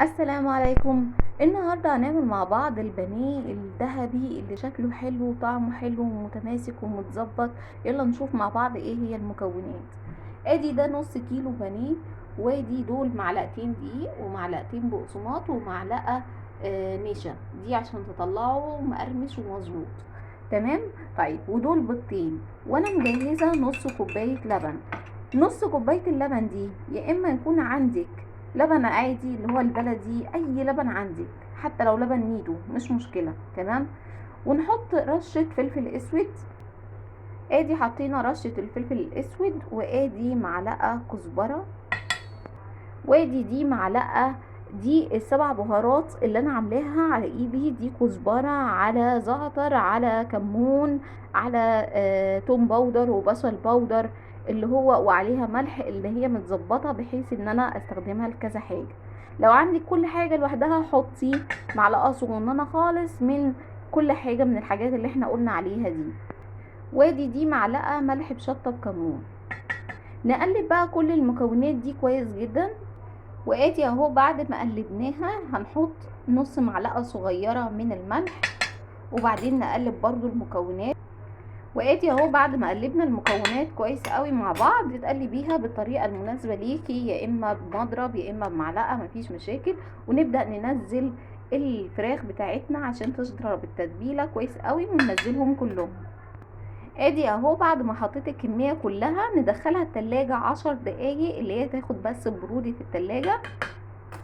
السلام عليكم. النهاردة هنعمل مع بعض البانيه الذهبي اللي شكله حلو وطعمه حلو ومتماسك ومتظبط. يلا نشوف مع بعض ايه هي المكونات. ادي ده نص كيلو بانيه، وادي دول معلقتين دقيق ومعلقتين بقسماط ومعلقة نشا، دي عشان تطلعه مقرمش ومظبوط. تمام. طيب ودول بيضتين، وانا مجهزة نص كوباية لبن. نص كوباية اللبن دي يا اما يكون عندك لبن عادي اللي هو البلدي، اي لبن عندك، حتى لو لبن نيدو مش مشكلة. تمام. ونحط رشة فلفل اسود. ادي حطينا رشة الفلفل الاسود، وادي معلقة كزبرة، وادي دي معلقة، دي السبع بهارات اللي انا عاملاها على ايدي، دي كزبرة على زعتر على كمون على توم باودر وبصل باودر اللي هو، وعليها ملح اللي هي متظبطة بحيث ان انا استخدمها لكذا حاجة. لو عندك كل حاجة لوحدها حطي معلقة صغننة خالص من كل حاجة من الحاجات اللي احنا قلنا عليها دي. وادي دي معلقة ملح بشطة بكمون. نقلب بقى كل المكونات دي كويس جدا. وادي اهو بعد ما قلبناها هنحط نص معلقة صغيرة من الملح، وبعدين نقلب برضو المكونات. وادي اهو بعد ما قلبنا المكونات كويس قوي مع بعض، تقلبيها بالطريقة المناسبة ليكي، يا اما بمضرب يا اما بمعلقة، مفيش مشاكل. ونبدأ ننزل الفراخ بتاعتنا عشان تشرب التتبيلة كويس قوي، وننزلهم كلهم. ادي اهو بعد ما حطيت الكمية كلها ندخلها التلاجة 10 دقايق، اللي هي تاخد بس برودة في التلاجة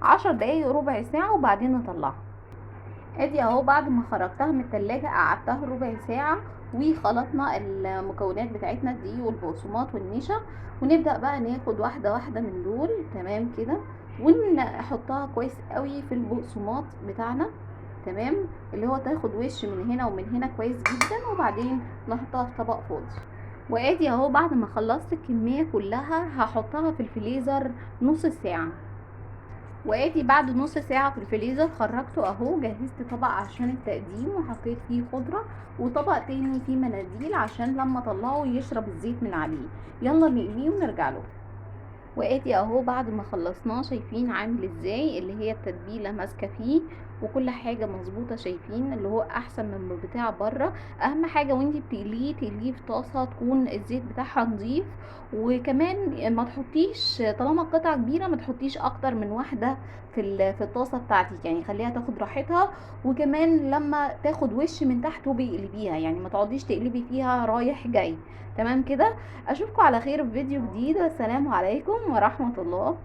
10 دقايق ربع ساعة، وبعدين نطلعها. ادي اهو بعد ما خرجتها من التلاجة قعدتها ربع ساعة، وخلطنا المكونات بتاعتنا دي والبقسماط والنشا. ونبدأ بقى ناخد واحدة واحدة من دول. تمام كده. ونحطها كويس قوي في البقسماط بتاعنا. تمام. اللي هو تاخد وش من هنا ومن هنا كويس جدا، وبعدين نحطها في طبق فاضي. وادي اهو بعد ما خلصت الكمية كلها هحطها في الفريزر نص ساعة. وادي بعد نص ساعة في الفريزر خرجته اهو، جهزت طبق عشان التقديم وحطيت فيه خضرة، وطبق تاني فيه مناديل عشان لما اطلعه يشرب الزيت من عليه. يلا نقليه ونرجع له. وادي اهو بعد ما خلصناه شايفين عامل ازاي، اللي هي التتبيله ماسكه فيه وكل حاجه مظبوطه، شايفين اللي هو احسن من بتاع بره. اهم حاجه وانتي بتقليه تقليه في طاسه تكون الزيت بتاعها نظيف. وكمان ما تحطيش طالما قطعه كبيره، ما تحطيش اكتر من واحده في الطاسه بتاعتك، يعني خليها تاخد راحتها. وكمان لما تاخد وش من تحت وبيقلبيها، يعني ما تقعديش تقلبي فيها رايح جاي. تمام كده. اشوفكم على خير في فيديو جديد، والسلام عليكم ورحمة الله.